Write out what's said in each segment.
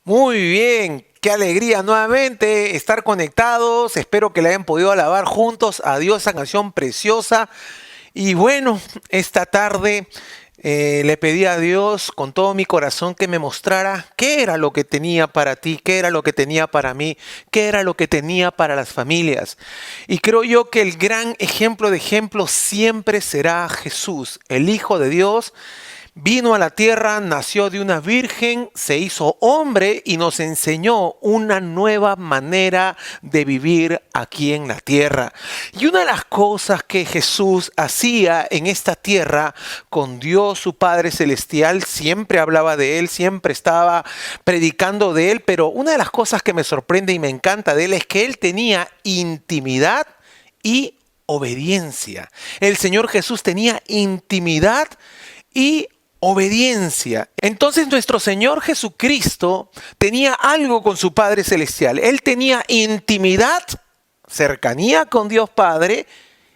Muy bien, qué alegría nuevamente estar conectados. Espero que le hayan podido alabar juntos a Dios esa canción preciosa. Y bueno, esta tarde le pedí a Dios con todo mi corazón que me mostrara qué era lo que tenía para ti, qué era lo que tenía para mí, qué era lo que tenía para las familias. Y creo yo que el gran ejemplo de ejemplo siempre será Jesús, el Hijo de Dios. Vino a la tierra, nació de una virgen, se hizo hombre y nos enseñó una nueva manera de vivir aquí en la tierra. Y una de las cosas que Jesús hacía en esta tierra con Dios su Padre Celestial, siempre hablaba de Él, siempre estaba predicando de Él, pero una de las cosas que me sorprende y me encanta de Él es que Él tenía intimidad y obediencia. El Señor Jesús tenía intimidad y obediencia. Entonces nuestro Señor Jesucristo tenía algo con su Padre Celestial. Él tenía intimidad, cercanía con Dios Padre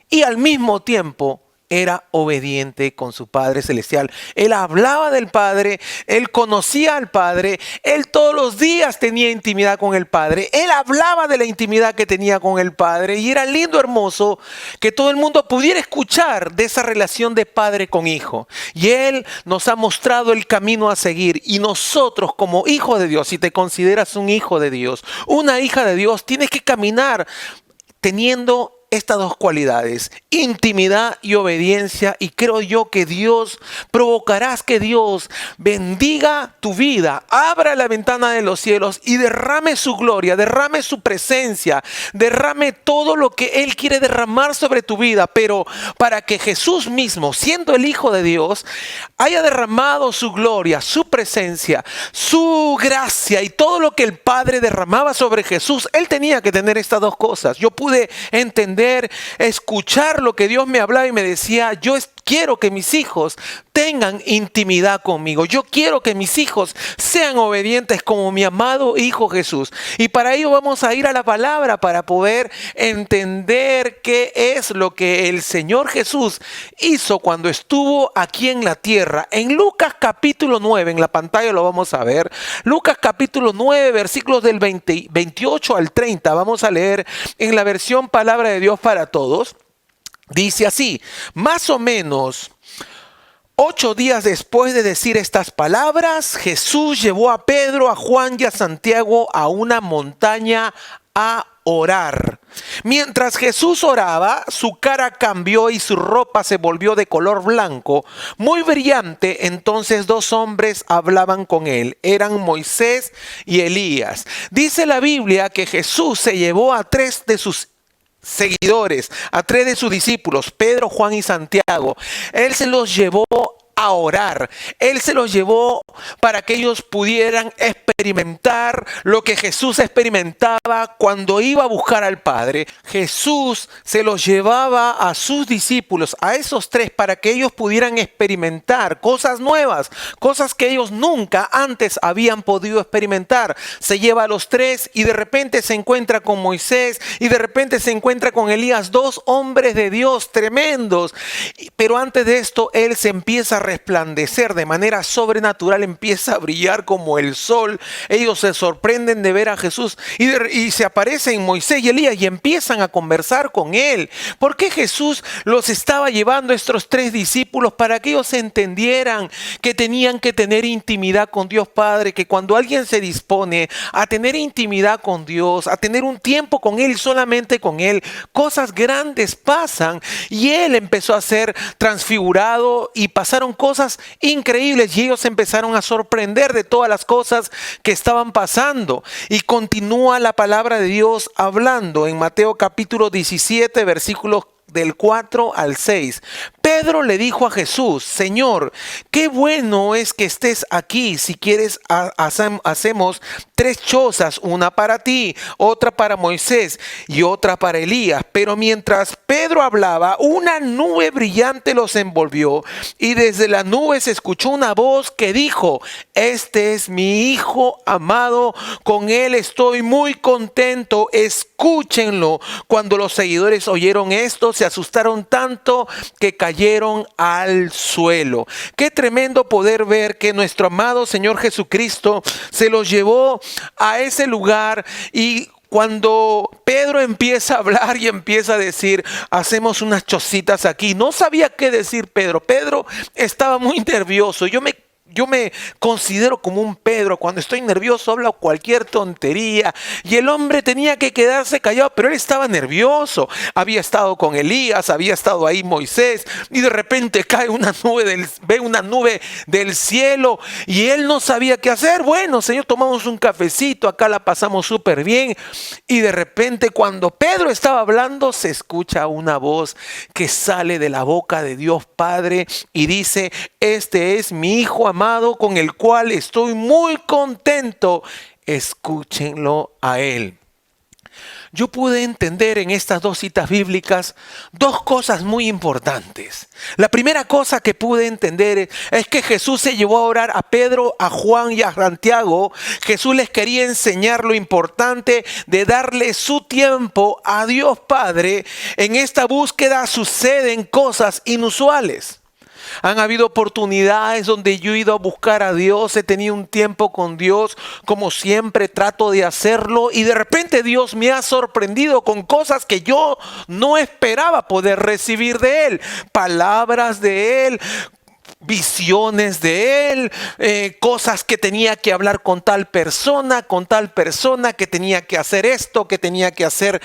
y al mismo tiempo era obediente con su Padre Celestial. Él hablaba del Padre, él conocía al Padre, él todos los días tenía intimidad con el Padre, él hablaba de la intimidad que tenía con el Padre y era lindo, hermoso que todo el mundo pudiera escuchar de esa relación de padre con hijo. Y él nos ha mostrado el camino a seguir y nosotros como hijos de Dios, si te consideras un hijo de Dios, una hija de Dios, tienes que caminar teniendo estas dos cualidades, intimidad y obediencia, y creo yo que Dios, provocarás que Dios bendiga tu vida, abra la ventana de los cielos y derrame su gloria, derrame su presencia, derrame todo lo que Él quiere derramar sobre tu vida, pero para que Jesús mismo, siendo el Hijo de Dios, haya derramado su gloria, su presencia, su gracia y todo lo que el Padre derramaba sobre Jesús, Él tenía que tener estas dos cosas. Yo pude entender, escuchar lo que Dios me hablaba y me decía, quiero que mis hijos tengan intimidad conmigo. Yo quiero que mis hijos sean obedientes como mi amado Hijo Jesús. Y para ello vamos a ir a la palabra para poder entender qué es lo que el Señor Jesús hizo cuando estuvo aquí en la tierra. En Lucas capítulo 9, en la pantalla lo vamos a ver. Lucas capítulo 9, versículos del 28 al 30. Vamos a leer en la versión Palabra de Dios para Todos. Dice así, más o menos 8 días después de decir estas palabras, Jesús llevó a Pedro, a Juan y a Santiago a una montaña a orar. Mientras Jesús oraba, su cara cambió y su ropa se volvió de color blanco, muy brillante. Entonces 2 hombres hablaban con él, eran Moisés y Elías. Dice la Biblia que Jesús se llevó a 3 de sus seguidores, a 3 de sus discípulos, Pedro, Juan y Santiago. Él se los llevó a orar. Él se los llevó para que ellos pudieran experimentar lo que Jesús experimentaba cuando iba a buscar al Padre. Jesús se los llevaba a sus discípulos, a esos 3, para que ellos pudieran experimentar cosas nuevas, cosas que ellos nunca antes habían podido experimentar. Se lleva a los 3 y de repente se encuentra con Moisés y de repente se encuentra con Elías, 2 hombres de Dios tremendos. Pero antes de esto, él se empieza a resplandecer de manera sobrenatural, empieza a brillar como el sol. Ellos se sorprenden de ver a Jesús y se aparecen Moisés y Elías y empiezan a conversar con él. ¿Por qué Jesús los estaba llevando a estos 3 discípulos? Para que ellos entendieran que tenían que tener intimidad con Dios Padre, que cuando alguien se dispone a tener intimidad con Dios, a tener un tiempo con Él, solamente con Él, cosas grandes pasan. Y Él empezó a ser transfigurado y pasaron cosas increíbles y ellos empezaron a sorprender de todas las cosas que estaban pasando. Y continúa la palabra de Dios hablando en Mateo capítulo 17, versículos del 4 al 6. Pedro le dijo a Jesús, Señor, qué bueno es que estés aquí. Si quieres, hacemos 3 chozas, una para ti, otra para Moisés y otra para Elías. Pero mientras Pedro hablaba, una nube brillante los envolvió y desde la nube se escuchó una voz que dijo: este es mi hijo amado, con él estoy muy contento, escúchenlo. Cuando los seguidores oyeron esto, se asustaron tanto que cayeron al suelo. Qué tremendo poder ver que nuestro amado Señor Jesucristo se los llevó a ese lugar. Y cuando Pedro empieza a hablar y empieza a decir: hacemos unas chocitas aquí, no sabía qué decir Pedro. Pedro estaba muy nervioso. Yo me considero como un Pedro. Cuando estoy nervioso hablo cualquier tontería. Y el hombre tenía que quedarse callado, pero él estaba nervioso. Había estado con Elías, había estado ahí Moisés. Y de repente cae ve una nube del cielo. Y él no sabía qué hacer. Bueno, Señor, tomamos un cafecito, acá la pasamos súper bien. Y de repente cuando Pedro estaba hablando, se escucha una voz que sale de la boca de Dios Padre y dice: este es mi hijo amado, con el cual estoy muy contento, escúchenlo a él. Yo pude entender en estas dos citas bíblicas dos cosas muy importantes. La primera cosa que pude entender es que Jesús se llevó a orar a Pedro, a Juan y a Santiago. Jesús les quería enseñar lo importante de darle su tiempo a Dios Padre. En esta búsqueda suceden cosas inusuales. Han habido oportunidades donde yo he ido a buscar a Dios, he tenido un tiempo con Dios, como siempre trato de hacerlo, y de repente Dios me ha sorprendido con cosas que yo no esperaba poder recibir de Él, palabras de Él, visiones de Él, cosas que tenía que hablar con tal persona, que tenía que hacer esto, que tenía que hacer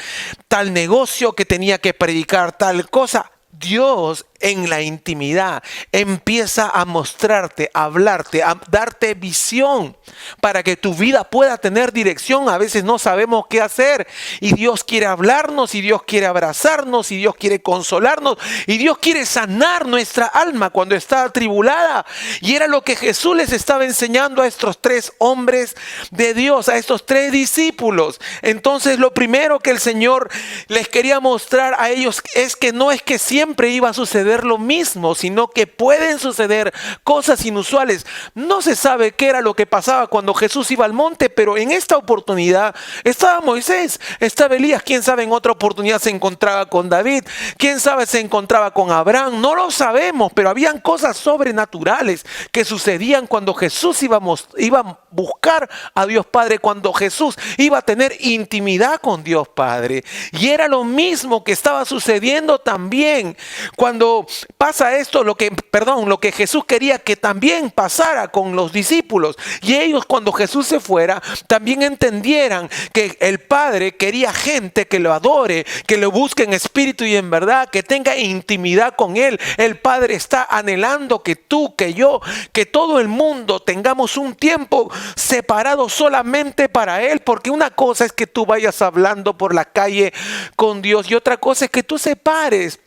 tal negocio, que tenía que predicar tal cosa. Dios en la intimidad empieza a mostrarte, a hablarte, a darte visión para que tu vida pueda tener dirección. A veces no sabemos qué hacer y Dios quiere hablarnos, y Dios quiere abrazarnos, y Dios quiere consolarnos, y Dios quiere sanar nuestra alma cuando está atribulada. Y era lo que Jesús les estaba enseñando a estos tres hombres de Dios, a estos tres discípulos. Entonces lo primero que el Señor les quería mostrar a ellos es que no es que siempre iba a suceder lo mismo, sino que pueden suceder cosas inusuales. No se sabe qué era lo que pasaba cuando Jesús iba al monte, pero en esta oportunidad estaba Moisés, estaba Elías, quién sabe en otra oportunidad se encontraba con David, quién sabe se encontraba con Abraham, no lo sabemos, pero habían cosas sobrenaturales que sucedían cuando Jesús iba a buscar a Dios Padre, cuando Jesús iba a tener intimidad con Dios Padre. Y era lo mismo que estaba sucediendo también cuando pasa esto, lo que Jesús quería que también pasara con los discípulos. Y ellos, cuando Jesús se fuera, también entendieran que el Padre quería gente que lo adore, que lo busque en espíritu y en verdad, que tenga intimidad con Él. El Padre está anhelando que tú, que yo, que todo el mundo tengamos un tiempo separado solamente para Él, porque una cosa es que tú vayas hablando por la calle con Dios y otra cosa es que tú separes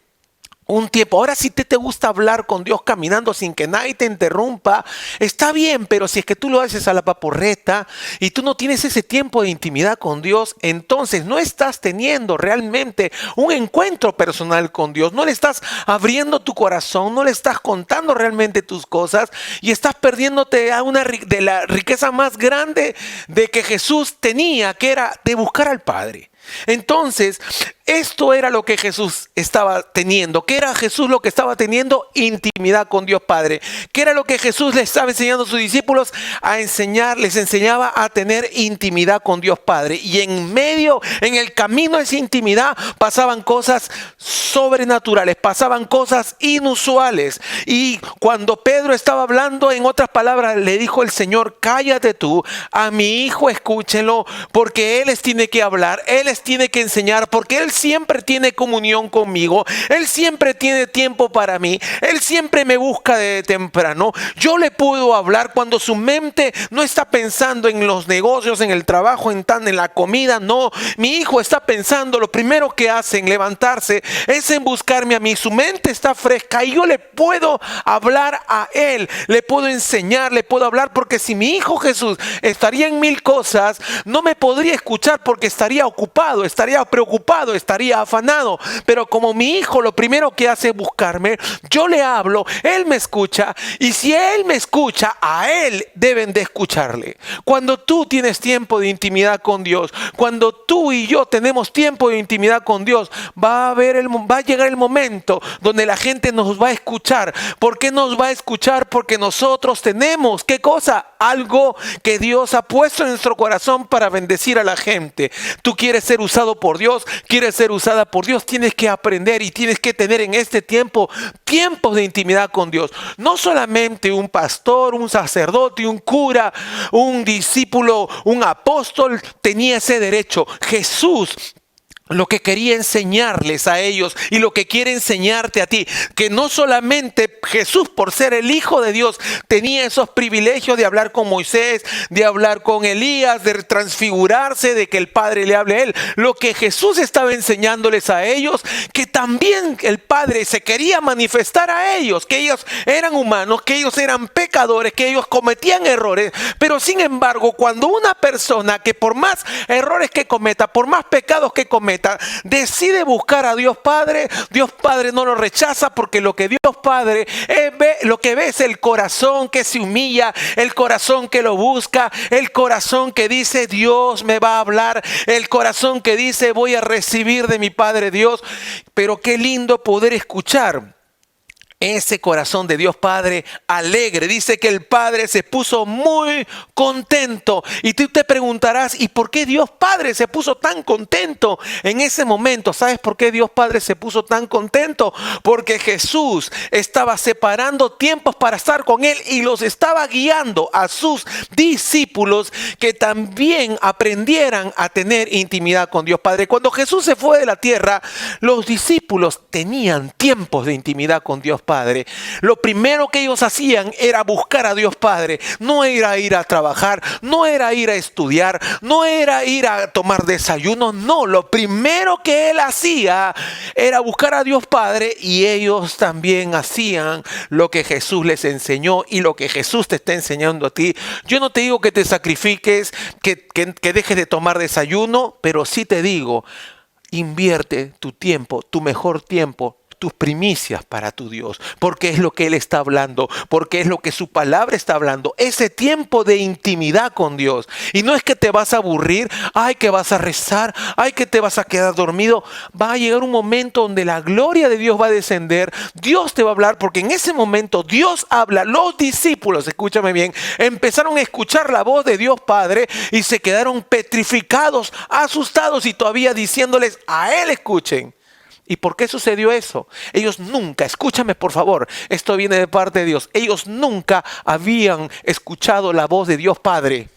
un tiempo. Ahora, si te gusta hablar con Dios caminando sin que nadie te interrumpa, está bien, pero si es que tú lo haces a la vaporreta y tú no tienes ese tiempo de intimidad con Dios, entonces no estás teniendo realmente un encuentro personal con Dios, no le estás abriendo tu corazón, no le estás contando realmente tus cosas y estás perdiéndote de la riqueza más grande de que Jesús tenía, que era de buscar al Padre. Entonces, esto era lo que Jesús estaba teniendo. ¿Qué era Jesús lo que estaba teniendo? Intimidad con Dios Padre. ¿Qué era lo que Jesús le estaba enseñando a sus discípulos? Les enseñaba a tener intimidad con Dios Padre. Y en el camino de esa intimidad pasaban cosas sobrenaturales, pasaban cosas inusuales. Y cuando Pedro estaba hablando, en otras palabras, le dijo el Señor: cállate tú, a mi hijo escúchenlo, porque Él les tiene que hablar, Él les tiene que enseñar, porque Él siempre tiene comunión conmigo, Él siempre tiene tiempo para mí, Él siempre me busca de temprano. Yo le puedo hablar cuando su mente no está pensando en los negocios, en el trabajo, en la comida. No, mi hijo está pensando, lo primero que hace en levantarse es en buscarme a mí. Su mente está fresca y yo le puedo hablar a Él, le puedo enseñar, le puedo hablar, porque si mi hijo Jesús estaría en mil cosas, no me podría escuchar porque estaría ocupado ocupado, estaría preocupado, estaría afanado. Pero como mi hijo lo primero que hace es buscarme, yo le hablo, él me escucha. Y si él me escucha, a él deben de escucharle. Cuando tú tienes tiempo de intimidad con Dios, cuando tú y yo tenemos tiempo de intimidad con Dios, va a llegar el momento donde la gente nos va a escuchar. ¿Por qué nos va a escuchar? Porque nosotros tenemos, ¿qué cosa? Algo que Dios ha puesto en nuestro corazón para bendecir a la gente. Tú quieres ser usado por Dios, quieres ser usada por Dios, tienes que aprender y tienes que tener en este tiempo tiempos de intimidad con Dios. No solamente un pastor, un sacerdote, un cura, un discípulo, un apóstol tenía ese derecho. Jesús lo que quería enseñarles a ellos y lo que quiere enseñarte a ti, que no solamente Jesús, por ser el Hijo de Dios, tenía esos privilegios de hablar con Moisés, de hablar con Elías, de transfigurarse, de que el Padre le hable a él. Lo que Jesús estaba enseñándoles a ellos, que también el Padre se quería manifestar a ellos, que ellos eran humanos, que ellos eran pecadores, que ellos cometían errores. Pero sin embargo, cuando una persona que por más errores que cometa, por más pecados que cometa, decide buscar a Dios Padre, Dios Padre no lo rechaza, porque lo que Dios Padre lo que ve es el corazón que se humilla, el corazón que lo busca, el corazón que dice Dios me va a hablar, el corazón que dice voy a recibir de mi Padre Dios. Pero qué lindo poder escuchar ese corazón de Dios Padre alegre. Dice que el Padre se puso muy contento. Y tú te preguntarás, ¿y por qué Dios Padre se puso tan contento en ese momento? ¿Sabes por qué Dios Padre se puso tan contento? Porque Jesús estaba separando tiempos para estar con Él y los estaba guiando a sus discípulos que también aprendieran a tener intimidad con Dios Padre. Cuando Jesús se fue de la tierra, los discípulos tenían tiempos de intimidad con Dios Padre. Lo primero que ellos hacían era buscar a Dios Padre. No era ir a trabajar, no era ir a estudiar, no era ir a tomar desayuno. No, lo primero que él hacía era buscar a Dios Padre, y ellos también hacían lo que Jesús les enseñó y lo que Jesús te está enseñando a ti. Yo no te digo que te sacrifiques, que dejes de tomar desayuno, pero sí te digo, invierte tu tiempo, tu mejor tiempo, tus primicias para tu Dios, porque es lo que Él está hablando, porque es lo que su palabra está hablando, ese tiempo de intimidad con Dios. Y no es que te vas a aburrir, ay, que vas a rezar, ay, que te vas a quedar dormido. Va a llegar un momento donde la gloria de Dios va a descender, Dios te va a hablar, porque en ese momento Dios habla. Los discípulos, escúchame bien, empezaron a escuchar la voz de Dios Padre y se quedaron petrificados, asustados, y todavía diciéndoles a Él escuchen. ¿Y por qué sucedió eso? Ellos nunca, escúchame por favor, esto viene de parte de Dios, ellos nunca habían escuchado la voz de Dios Padre.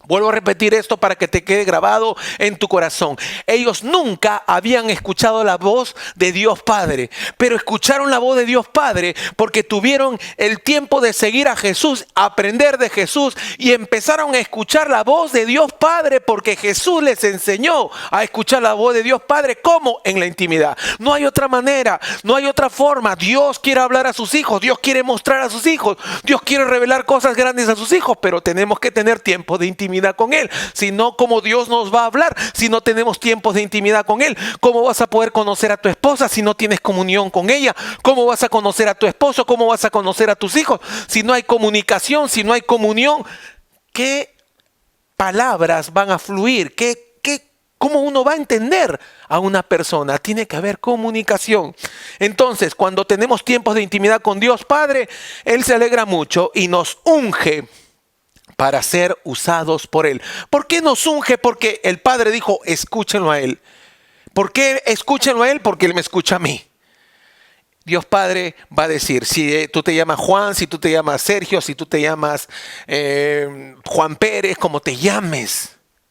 Vuelvo a repetir esto para que te quede grabado en tu corazón. Ellos nunca habían escuchado la voz de Dios Padre, pero escucharon la voz de Dios Padre porque tuvieron el tiempo de seguir a Jesús, aprender de Jesús, y empezaron a escuchar la voz de Dios Padre porque Jesús les enseñó a escuchar la voz de Dios Padre. ¿Cómo? En la intimidad. No hay otra manera, no hay otra forma. Dios quiere hablar a sus hijos, Dios quiere mostrar a sus hijos, Dios quiere revelar cosas grandes a sus hijos, pero tenemos que tener tiempo de intimidad con Él. Si no, ¿cómo Dios nos va a hablar si no tenemos tiempos de intimidad con Él? ¿Cómo vas a poder conocer a tu esposa si no tienes comunión con ella? ¿Cómo vas a conocer a tu esposo? ¿Cómo vas a conocer a tus hijos si no hay comunicación, si no hay comunión? ¿Qué palabras van a fluir? ¿Cómo uno va a entender a una persona? Tiene que haber comunicación. Entonces, cuando tenemos tiempos de intimidad con Dios Padre, Él se alegra mucho y nos unge para ser usados por Él. ¿Por qué nos unge? Porque el Padre dijo, escúchenlo a Él. ¿Por qué escúchenlo a Él? Porque Él me escucha a mí. Dios Padre va a decir, si tú te llamas Juan, si tú te llamas Sergio, si tú te llamas Juan Pérez, como te llames,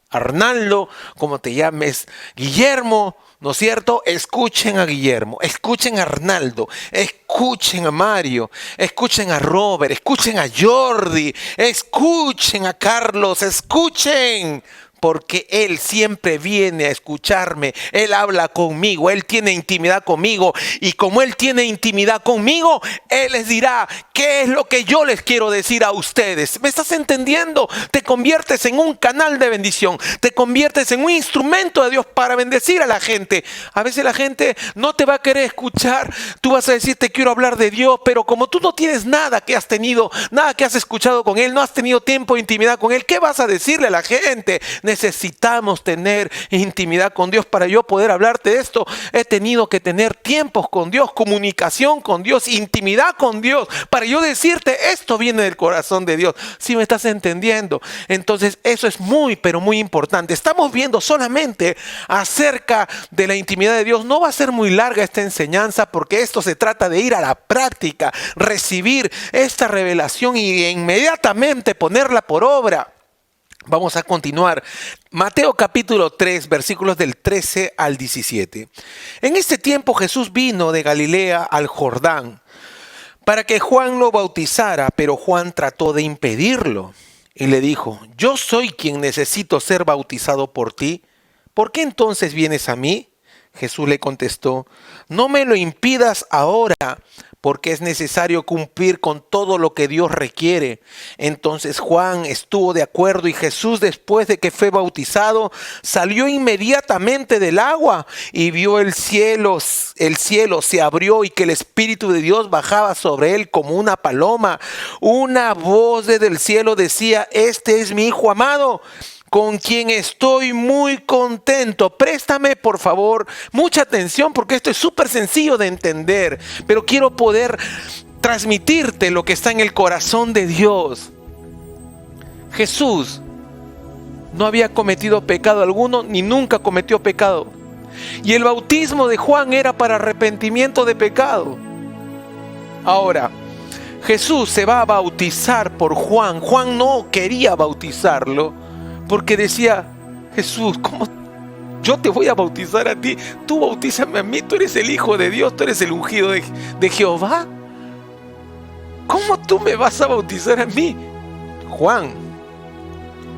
Arnaldo, como te llames, Guillermo, ¿no es cierto? Escuchen a Guillermo, escuchen a Arnaldo, escuchen a Mario, escuchen a Robert, escuchen a Jordi, escuchen a Carlos, escuchen. porque Él siempre viene a escucharme. Él habla conmigo, Él tiene intimidad conmigo. Y como Él tiene intimidad conmigo, Él les dirá qué es lo que yo les quiero decir a ustedes. ¿Me estás entendiendo? Te conviertes en un canal de bendición. Te conviertes en un instrumento de Dios para bendecir a la gente. A veces la gente no te va a querer escuchar. Tú vas a decir, te quiero hablar de Dios, pero como tú no tienes nada que has tenido, nada que has escuchado con Él, no has tenido tiempo de intimidad con Él, ¿qué vas a decirle a la gente? Necesitamos tener intimidad con Dios. Para yo poder hablarte de esto, he tenido que tener tiempos con Dios, comunicación con Dios, intimidad con Dios, para yo decirte, esto viene del corazón de Dios. ¿Sí me estás entendiendo? Entonces eso es muy, pero muy importante. Estamos viendo solamente acerca de la intimidad de Dios. No va a ser muy larga esta enseñanza, porque esto se trata de ir a la práctica, recibir esta revelación y inmediatamente ponerla por obra. Vamos a continuar. Mateo capítulo 3, versículos del 13 al 17. En este tiempo Jesús vino de Galilea al Jordán para que Juan lo bautizara, pero Juan trató de impedirlo y le dijo, yo soy quien necesito ser bautizado por ti. ¿Por qué entonces vienes a mí? Jesús le contestó, no me lo impidas ahora, porque es necesario cumplir con todo lo que Dios requiere. Entonces Juan estuvo de acuerdo y Jesús, después de que fue bautizado, salió inmediatamente del agua y vio el cielo se abrió y que el Espíritu de Dios bajaba sobre él como una paloma. Una voz desde el cielo decía, este es mi Hijo amado, con quien estoy muy contento. Préstame, por favor, mucha atención, porque esto es súper sencillo de entender, pero quiero poder transmitirte lo que está en el corazón de Dios. Jesús no había cometido pecado alguno, ni nunca cometió pecado. Y el bautismo de Juan era para arrepentimiento de pecado. Ahora, Jesús se va a bautizar por Juan. Juan no quería bautizarlo, porque decía, Jesús, ¿cómo yo te voy a bautizar a ti? Tú bautízame a mí, tú eres el Hijo de Dios, tú eres el ungido de Jehová. ¿Cómo tú me vas a bautizar a mí? Juan,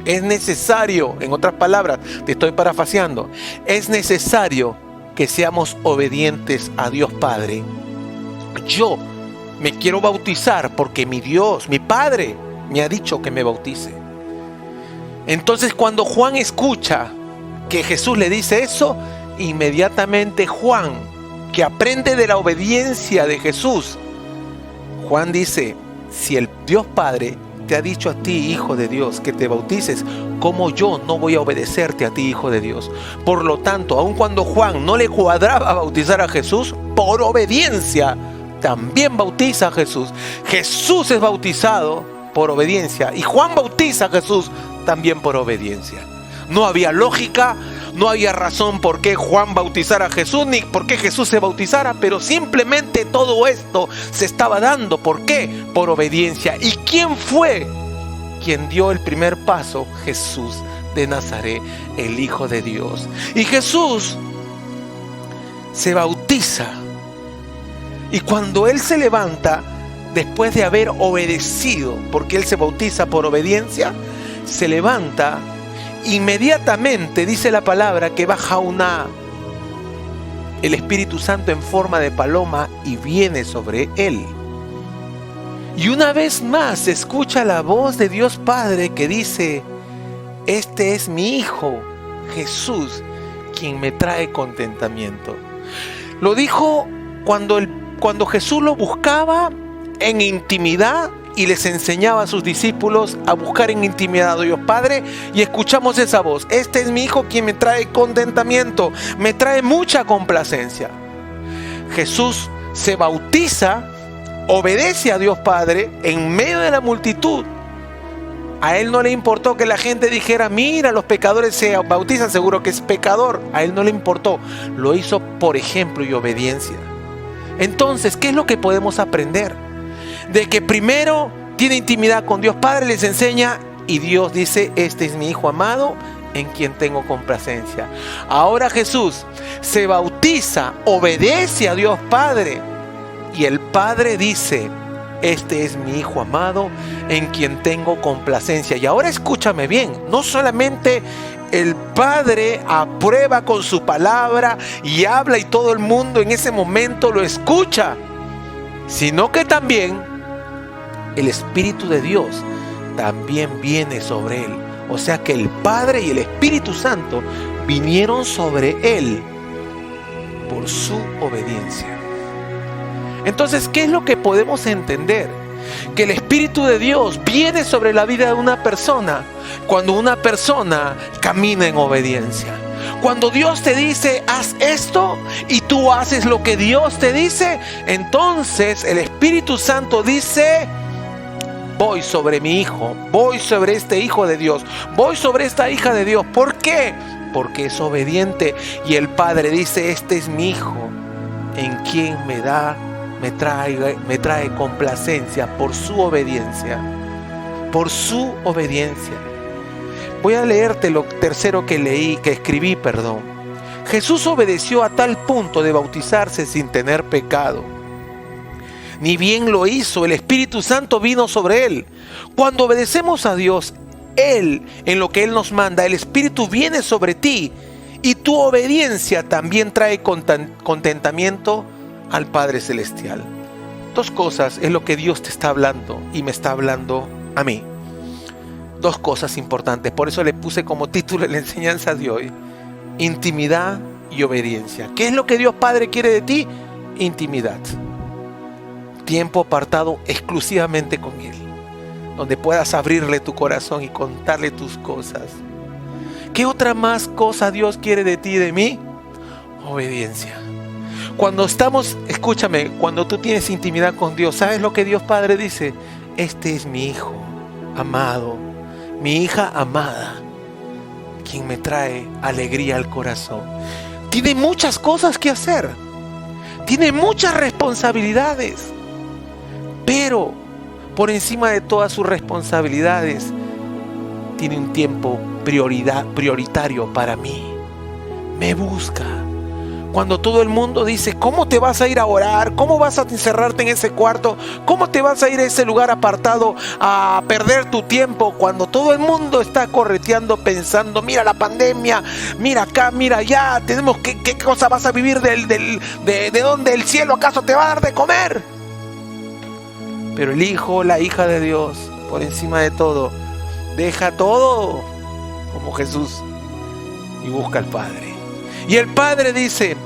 es necesario, en otras palabras, te estoy parafraseando, es necesario que seamos obedientes a Dios Padre. Yo me quiero bautizar porque mi Dios, mi Padre, me ha dicho que me bautice. Entonces cuando Juan escucha que Jesús le dice eso, inmediatamente Juan, que aprende de la obediencia de Jesús, Juan dice, si el Dios Padre te ha dicho a ti, Hijo de Dios, que te bautices, ¿cómo yo no voy a obedecerte a ti, Hijo de Dios? Por lo tanto, aun cuando Juan no le cuadraba bautizar a Jesús, por obediencia también bautiza a Jesús. Jesús es bautizado por obediencia y Juan bautiza a Jesús también por obediencia. No había lógica, no había razón por qué Juan bautizara a Jesús, ni por qué Jesús se bautizara, pero simplemente todo esto se estaba dando. ¿Por qué? Por obediencia. ¿Y quién fue quien dio el primer paso? Jesús de Nazaret, el Hijo de Dios. Y Jesús se bautiza. Y cuando Él se levanta, después de haber obedecido, porque Él se bautiza por obediencia, se levanta, inmediatamente dice la palabra que baja el Espíritu Santo en forma de paloma y viene sobre él. Y una vez más se escucha la voz de Dios Padre que dice, este es mi Hijo, Jesús, quien me trae contentamiento. Lo dijo cuando Jesús lo buscaba en intimidad y les enseñaba a sus discípulos a buscar en intimidad a Dios Padre, y escuchamos esa voz, este es mi Hijo quien me trae contentamiento, me trae mucha complacencia. Jesús se bautiza, obedece a Dios Padre en medio de la multitud. A Él no le importó que la gente dijera, mira, los pecadores se bautizan, seguro que es pecador. A Él no le importó, lo hizo por ejemplo y obediencia. Entonces, ¿qué es lo que podemos aprender? De que primero tiene intimidad con Dios Padre, les enseña, y Dios dice, este es mi Hijo amado, en quien tengo complacencia. Ahora Jesús se bautiza, obedece a Dios Padre, y el Padre dice, este es mi Hijo amado, en quien tengo complacencia. Y ahora escúchame bien, no solamente el Padre aprueba con su palabra y habla, y todo el mundo en ese momento lo escucha, sino que también el Espíritu de Dios también viene sobre él. O sea que el Padre y el Espíritu Santo vinieron sobre él por su obediencia. Entonces, ¿qué es lo que podemos entender? Que el Espíritu de Dios viene sobre la vida de una persona cuando una persona camina en obediencia. Cuando Dios te dice, haz esto, y tú haces lo que Dios te dice, entonces el Espíritu Santo dice, voy sobre mi hijo, voy sobre este hijo de Dios, voy sobre esta hija de Dios. ¿Por qué? Porque es obediente. Y el Padre dice, este es mi hijo, en quien me trae complacencia por su obediencia. Por su obediencia. Voy a leerte lo tercero que escribí. Jesús obedeció a tal punto de bautizarse sin tener pecado. Ni bien lo hizo, el Espíritu Santo vino sobre él. Cuando obedecemos a Dios, Él, en lo que Él nos manda, el Espíritu viene sobre ti, y tu obediencia también trae contentamiento al Padre Celestial. Dos cosas es lo que Dios te está hablando y me está hablando a mí. Dos cosas importantes, por eso le puse como título en la enseñanza de hoy: intimidad y obediencia. ¿Qué es lo que Dios Padre quiere de ti? Intimidad. Tiempo apartado exclusivamente con Él, donde puedas abrirle tu corazón y contarle tus cosas. ¿Qué otra más cosa Dios quiere de ti y de mí? Obediencia. Cuando escúchame, cuando tú tienes intimidad con Dios, ¿sabes lo que Dios Padre dice? Este es mi hijo amado, mi hija amada, quien me trae alegría al corazón. Tiene muchas cosas que hacer, tiene muchas responsabilidades, pero por encima de todas sus responsabilidades, tiene un tiempo prioritario para mí. Me busca. Cuando todo el mundo dice, ¿cómo te vas a ir a orar? ¿Cómo vas a encerrarte en ese cuarto? ¿Cómo te vas a ir a ese lugar apartado a perder tu tiempo? Cuando todo el mundo está correteando pensando, mira la pandemia, mira acá, mira allá, tenemos ¿qué cosa vas a vivir de dónde? ¿El cielo acaso te va a dar de comer? Pero el hijo, la hija de Dios, por encima de todo, deja todo como Jesús y busca al Padre. Y el Padre dice,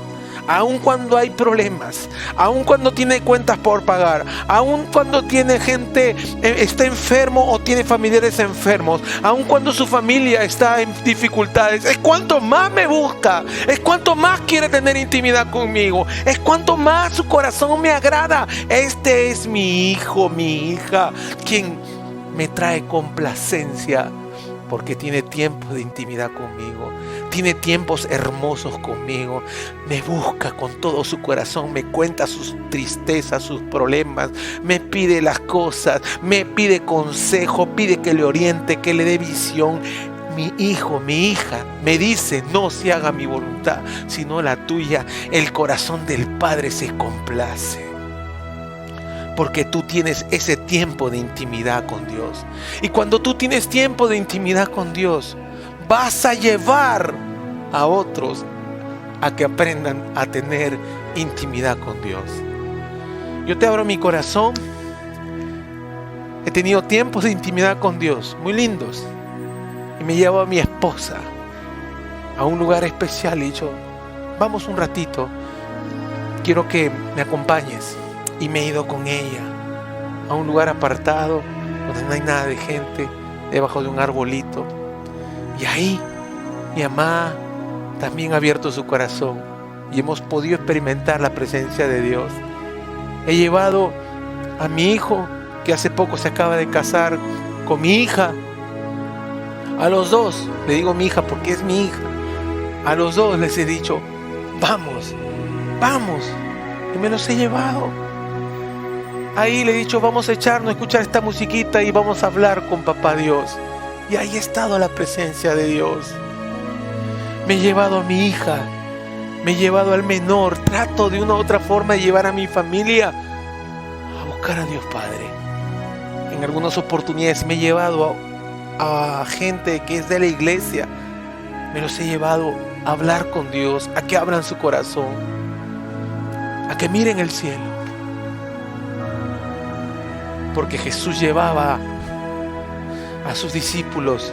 aun cuando hay problemas, aun cuando tiene cuentas por pagar, aun cuando tiene gente, está enfermo o tiene familiares enfermos, aun cuando su familia está en dificultades, es cuanto más me busca, es cuanto más quiere tener intimidad conmigo, es cuanto más su corazón me agrada. Este es mi hijo, mi hija, quien me trae complacencia, porque tiene tiempo de intimidad conmigo, tiene tiempos hermosos conmigo, me busca con todo su corazón, me cuenta sus tristezas, sus problemas, me pide las cosas, me pide consejo, pide que le oriente, que le dé visión. Mi hijo, mi hija, me dice, no se haga mi voluntad, sino la tuya. El corazón del Padre se complace, porque tú tienes ese tiempo de intimidad con Dios. Y cuando tú tienes tiempo de intimidad con Dios, vas a llevar a otros a que aprendan a tener intimidad con Dios. Yo te abro mi corazón. He tenido tiempos de intimidad con Dios muy lindos, y me llevo a mi esposa a un lugar especial y he dicho, vamos un ratito, quiero que me acompañes. Y me he ido con ella a un lugar apartado donde no hay nada de gente, debajo de un arbolito. Y ahí mi mamá también ha abierto su corazón y hemos podido experimentar la presencia de Dios. He llevado a mi hijo, que hace poco se acaba de casar, con mi hija. A los dos, le digo mi hija porque es mi hija, a los dos les he dicho, vamos, vamos. Y me los he llevado. Ahí le he dicho, vamos a echarnos a escuchar esta musiquita y vamos a hablar con Papá Dios. Y ahí ha estado la presencia de Dios. Me he llevado a mi hija, me he llevado al menor. Trato de una u otra forma de llevar a mi familia a buscar a Dios Padre. En algunas oportunidades me he llevado a gente que es de la iglesia me los he llevado a hablar con Dios, a que abran su corazón, a que miren el cielo. Porque Jesús llevaba a sus discípulos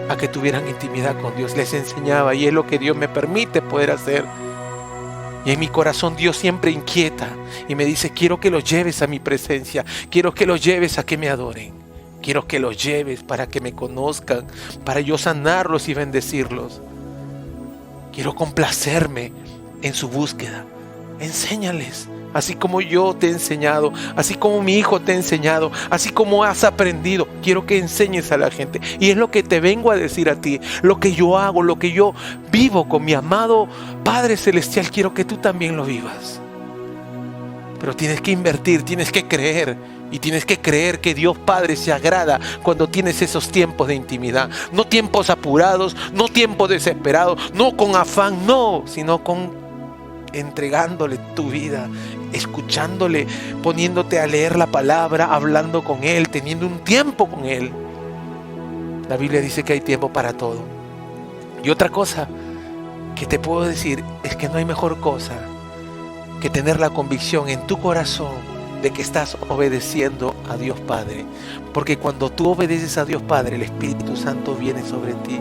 a que tuvieran intimidad con Dios, les enseñaba, y es lo que Dios me permite poder hacer. Y en mi corazón Dios siempre inquieta y me dice: quiero que los lleves a mi presencia, quiero que los lleves a que me adoren, quiero que los lleves para que me conozcan, para yo sanarlos y bendecirlos. Quiero complacerme en su búsqueda. Enséñales, así como yo te he enseñado, así como mi hijo te ha enseñado, así como has aprendido. Quiero que enseñes a la gente. Y es lo que te vengo a decir a ti, lo que yo hago, lo que yo vivo con mi amado Padre Celestial. Quiero que tú también lo vivas. Pero tienes que invertir, tienes que creer. Y tienes que creer que Dios Padre se agrada cuando tienes esos tiempos de intimidad. No tiempos apurados, no tiempos desesperados, no con afán, no, sino con entregándole tu vida, escuchándole, poniéndote a leer la palabra, hablando con Él, teniendo un tiempo con Él. La Biblia dice que hay tiempo para todo. Y otra cosa que te puedo decir es que no hay mejor cosa que tener la convicción en tu corazón de que estás obedeciendo a Dios Padre. Porque cuando tú obedeces a Dios Padre, el Espíritu Santo viene sobre ti,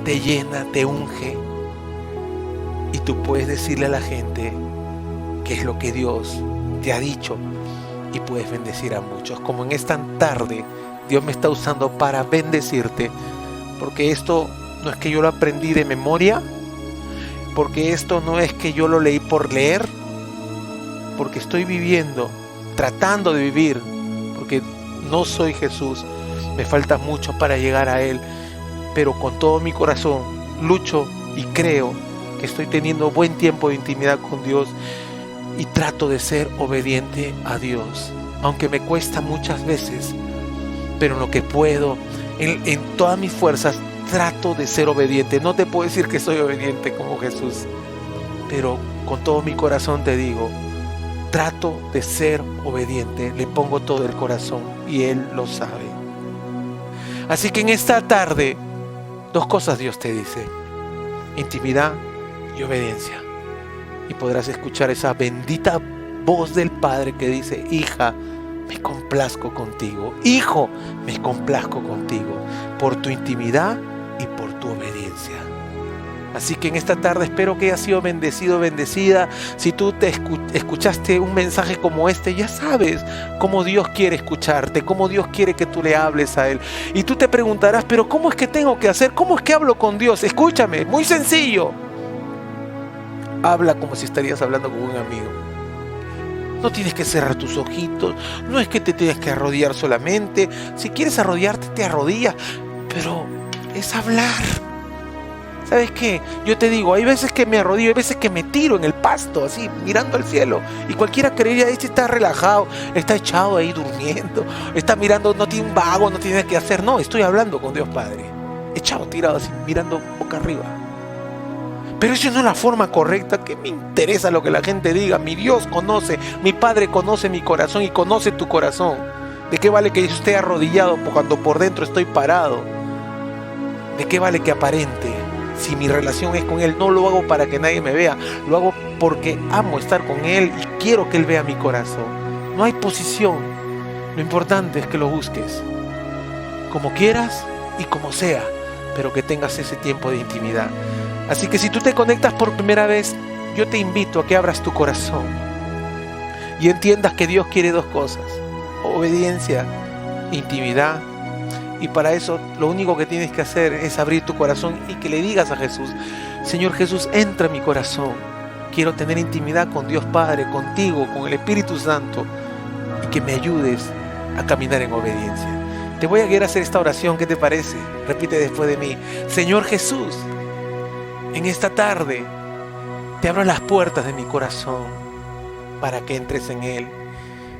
te llena, te unge, y tú puedes decirle a la gente qué es lo que Dios te ha dicho y puedes bendecir a muchos. Como en esta tarde Dios me está usando para bendecirte, porque esto no es que yo lo aprendí de memoria, porque esto no es que yo lo leí por leer, porque estoy viviendo, tratando de vivir, porque no soy Jesús, me falta mucho para llegar a Él, pero con todo mi corazón lucho y creo que estoy teniendo buen tiempo de intimidad con Dios y trato de ser obediente a Dios, aunque me cuesta muchas veces, pero en lo que puedo, en todas mis fuerzas, trato de ser obediente. No te puedo decir que soy obediente como Jesús, pero con todo mi corazón te digo, trato de ser obediente, le pongo todo el corazón y Él lo sabe. Así que en esta tarde, dos cosas Dios te dice: intimidad y obediencia. Y podrás escuchar esa bendita voz del Padre que dice: hija, me complazco contigo. Hijo, me complazco contigo por tu intimidad y por tu obediencia. Así que en esta tarde espero que hayas sido bendecido, bendecida. Si tú te escuchaste un mensaje como este, ya sabes cómo Dios quiere escucharte, cómo Dios quiere que tú le hables a Él. Y tú te preguntarás: pero ¿cómo es que tengo que hacer? ¿Cómo es que hablo con Dios? Escúchame, muy sencillo. Habla como si estarías hablando con un amigo. No tienes que cerrar tus ojitos, no es que te tienes que arrodillar solamente. Si quieres arrodillarte, te arrodillas, pero es hablar. ¿Sabes qué? Yo te digo, hay veces que me arrodillo, hay veces que me tiro en el pasto, así, mirando al cielo. Y cualquiera creería: este está relajado, está echado ahí durmiendo, está mirando, no tiene un vago, no tiene que hacer. No, estoy hablando con Dios Padre, echado, tirado así, mirando boca arriba. Pero eso no es la forma correcta. ¿Qué me interesa lo que la gente diga? Mi Dios conoce, mi Padre conoce mi corazón y conoce tu corazón. ¿De qué vale que yo esté arrodillado cuando por dentro estoy parado? ¿De qué vale que aparente? Si mi relación es con Él, no lo hago para que nadie me vea, lo hago porque amo estar con Él y quiero que Él vea mi corazón. No hay posición, lo importante es que lo busques, como quieras y como sea, pero que tengas ese tiempo de intimidad. Así que si tú te conectas por primera vez, yo te invito a que abras tu corazón y entiendas que Dios quiere dos cosas: obediencia, intimidad. Y para eso lo único que tienes que hacer es abrir tu corazón y que le digas a Jesús: Señor Jesús, entra en mi corazón. Quiero tener intimidad con Dios Padre, contigo, con el Espíritu Santo, y que me ayudes a caminar en obediencia. Te voy a guiar a hacer esta oración, ¿qué te parece? Repite después de mí: Señor Jesús, en esta tarde te abro las puertas de mi corazón para que entres en él.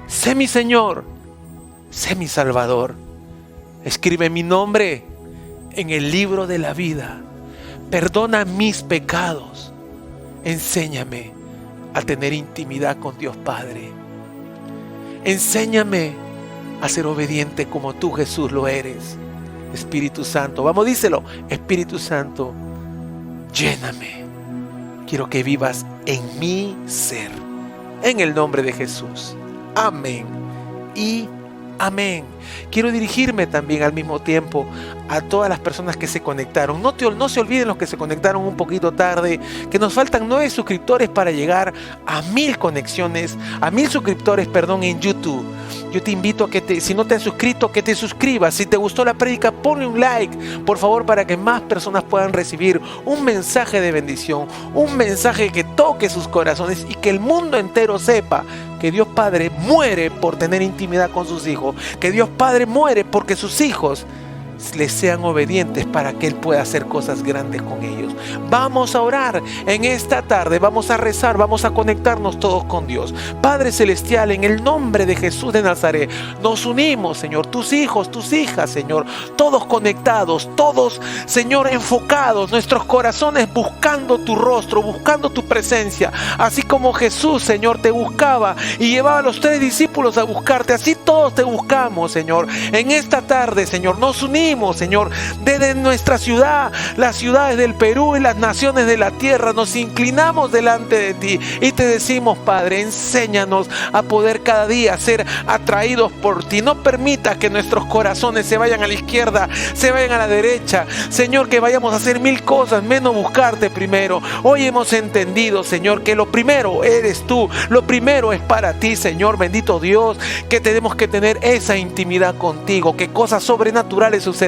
Sé mi Señor, sé mi Salvador. Escribe mi nombre en el libro de la vida. Perdona mis pecados. Enséñame a tener intimidad con Dios Padre. Enséñame a ser obediente como tú, Jesús, lo eres. Espíritu Santo. Vamos, díselo. Espíritu Santo, lléname. Quiero que vivas en mi ser. En el nombre de Jesús. Amén y amén. Quiero dirigirme también al mismo tiempo a todas las personas que se conectaron. No se olviden los que se conectaron un poquito tarde, que nos faltan 9 suscriptores para llegar a 1000 conexiones, a 1000 suscriptores, en YouTube. Yo te invito a que si no te has suscrito, que te suscribas. Si te gustó la prédica, ponle un like, por favor, para que más personas puedan recibir un mensaje de bendición, un mensaje que toque sus corazones y que el mundo entero sepa que Dios Padre muere por tener intimidad con sus hijos, que Dios Padre muere porque sus hijos les sean obedientes para que Él pueda hacer cosas grandes con ellos. Vamos a orar en esta tarde, vamos a rezar, vamos a conectarnos todos con Dios. Padre Celestial, en el nombre de Jesús de Nazaret, nos unimos, Señor, tus hijos, tus hijas, Señor, todos conectados, todos, Señor, enfocados, nuestros corazones buscando tu rostro, buscando tu presencia, así como Jesús, Señor, te buscaba y llevaba a los 3 discípulos a buscarte, así todos te buscamos, Señor. En esta tarde, Señor, nos unimos, Señor, desde nuestra ciudad, las ciudades del Perú y las naciones de la tierra, nos inclinamos delante de ti y te decimos, Padre, enséñanos a poder cada día ser atraídos por ti. No permitas que nuestros corazones se vayan a la izquierda, se vayan a la derecha, Señor, que vayamos a hacer 1000 cosas menos buscarte primero. Hoy hemos entendido, Señor, que lo primero eres tú, lo primero es para ti, Señor, bendito Dios, que tenemos que tener esa intimidad contigo, que cosas sobrenaturales sucederán,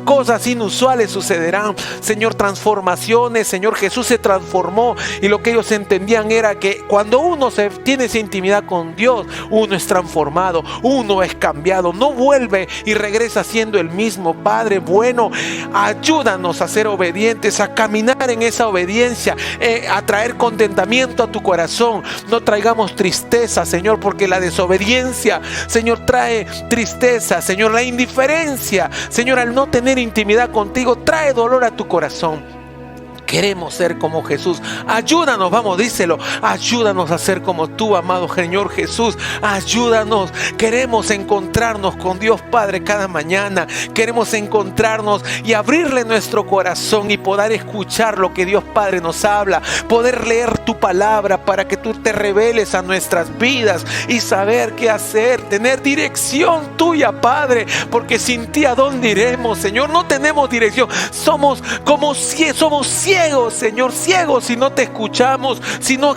cosas inusuales sucederán, Señor, transformaciones. Señor, Jesús se transformó y lo que ellos entendían era que cuando uno tiene esa intimidad con Dios, uno es transformado, uno es cambiado, no vuelve y regresa siendo el mismo. Padre bueno, ayúdanos a ser obedientes, a caminar en esa obediencia, a traer contentamiento a tu corazón. No traigamos tristeza, Señor, porque la desobediencia, Señor, trae tristeza. Señor, la indiferencia, Señor, al no tener intimidad contigo, trae dolor a tu corazón. Queremos ser como Jesús. Ayúdanos, vamos, díselo. Ayúdanos a ser como tú, amado Señor Jesús. Ayúdanos. Queremos encontrarnos con Dios Padre cada mañana. Queremos encontrarnos y abrirle nuestro corazón y poder escuchar lo que Dios Padre nos habla. Poder leer tu palabra para que tú te reveles a nuestras vidas y saber qué hacer. Tener dirección tuya, Padre. Porque sin ti, ¿a dónde iremos, Señor? No tenemos dirección. Somos ciegos, Señor, ciegos si no te escuchamos, si no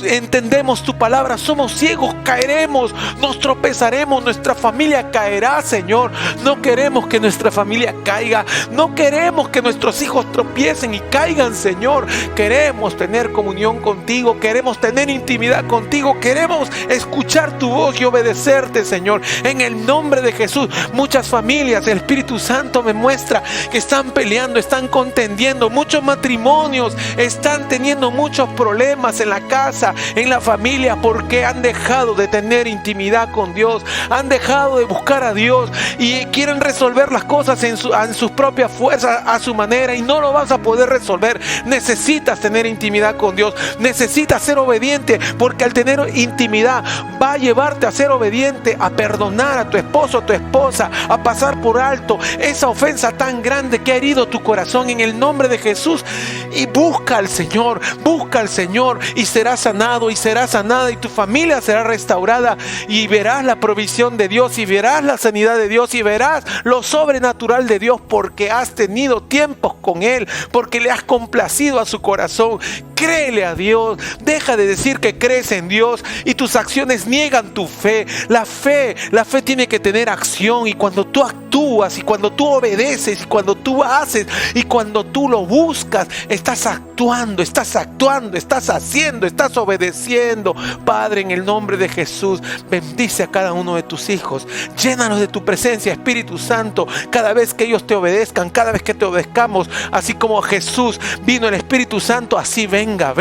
entendemos tu palabra. Somos ciegos, caeremos, nos tropezaremos, nuestra familia caerá, Señor. No queremos que nuestra familia caiga, no queremos que nuestros hijos tropiecen y caigan, Señor. Queremos tener comunión contigo, queremos tener intimidad contigo, queremos escuchar tu voz y obedecerte, Señor. En el nombre de Jesús, muchas familias, el Espíritu Santo me muestra que están peleando, están contendiendo. Muchos matrimonios están teniendo muchos problemas en la casa, en la familia, porque han dejado de tener intimidad con Dios, han dejado de buscar a Dios y quieren resolver las cosas en sus propias fuerzas, a su manera, y no lo vas a poder resolver. Necesitas tener intimidad con Dios, necesitas ser obediente, porque al tener intimidad va a llevarte a ser obediente, a perdonar a tu esposo, a tu esposa, a pasar por alto esa ofensa tan grande que ha herido tu corazón, en el nombre de Jesús. Y busca al Señor y serás sanado y serás sanada, y tu familia será restaurada, y verás la provisión de Dios, y verás la sanidad de Dios, y verás lo sobrenatural de Dios, porque has tenido tiempos con Él, porque le has complacido a su corazón. Créele a Dios, deja de decir que crees en Dios y tus acciones niegan tu fe. La fe tiene que tener acción, y cuando tú actúas, y cuando tú obedeces, y cuando tú haces, y cuando tú lo buscas, estás actuando, estás haciendo, estás obedeciendo. Padre, en el nombre de Jesús, bendice a cada uno de tus hijos, llénalos de tu presencia, Espíritu Santo, cada vez que ellos te obedezcan, cada vez que te obedezcamos, así como Jesús vino el Espíritu Santo, así venga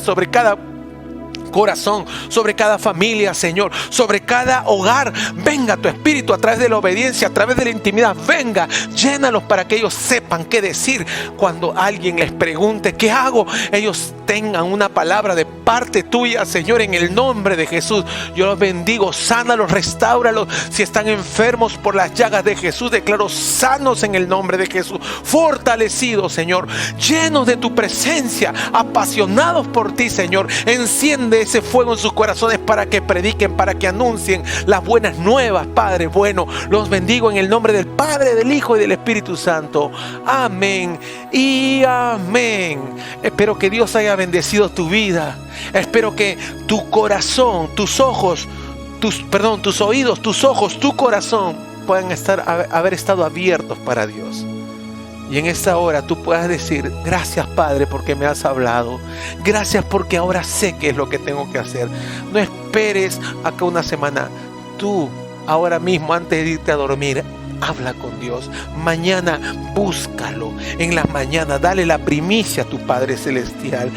sobre cada corazón, sobre cada familia, Señor, sobre cada hogar. Venga tu Espíritu a través de la obediencia, a través de la intimidad. Venga, llénalos para que ellos sepan qué decir cuando alguien les pregunte ¿qué hago? Ellos tengan una palabra de parte tuya, Señor, en el nombre de Jesús. Yo los bendigo, sánalos, restáuralos. Si están enfermos por las llagas de Jesús, declaro sanos en el nombre de Jesús, fortalecidos, Señor, llenos de tu presencia, apasionados por ti, Señor. Enciende ese fuego en sus corazones para que prediquen, para que anuncien las buenas nuevas, Padre bueno. Los bendigo en el nombre del Padre, del Hijo y del Espíritu Santo. Amén y amén. Espero que Dios haya bendecido tu vida. Espero que tu corazón, tus ojos, tus oídos, tus ojos, tu corazón puedan haber estado abiertos para Dios. Y en esta hora tú puedas decir: gracias, Padre, porque me has hablado. Gracias porque ahora sé qué es lo que tengo que hacer. No esperes acá una semana. Tú, ahora mismo, antes de irte a dormir, habla con Dios. Mañana búscalo. En las mañanas dale la primicia a tu Padre Celestial.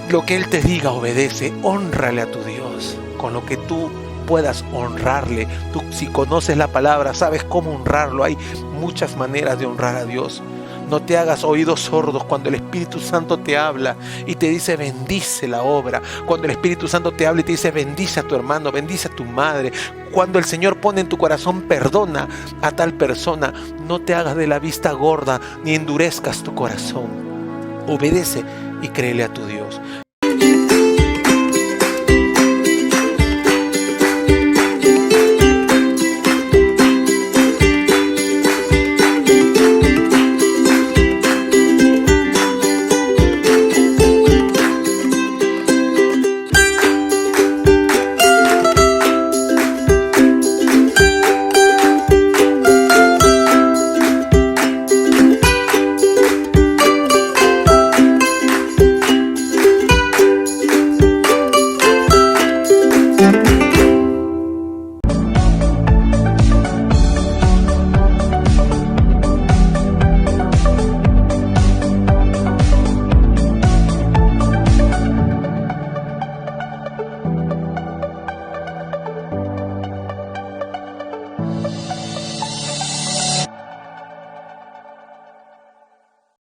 Lo que Él te diga, obedece. Hónrale a tu Dios con lo que tú puedas honrarle. Tú, si conoces la palabra, sabes cómo honrarlo. Hay muchas maneras de honrar a Dios. No te hagas oídos sordos cuando el Espíritu Santo te habla y te dice: bendice la obra. Cuando el Espíritu Santo te habla y te dice: bendice a tu hermano, bendice a tu madre. Cuando el Señor pone en tu corazón: perdona a tal persona. No te hagas de la vista gorda ni endurezcas tu corazón. Obedece y créele a tu Dios.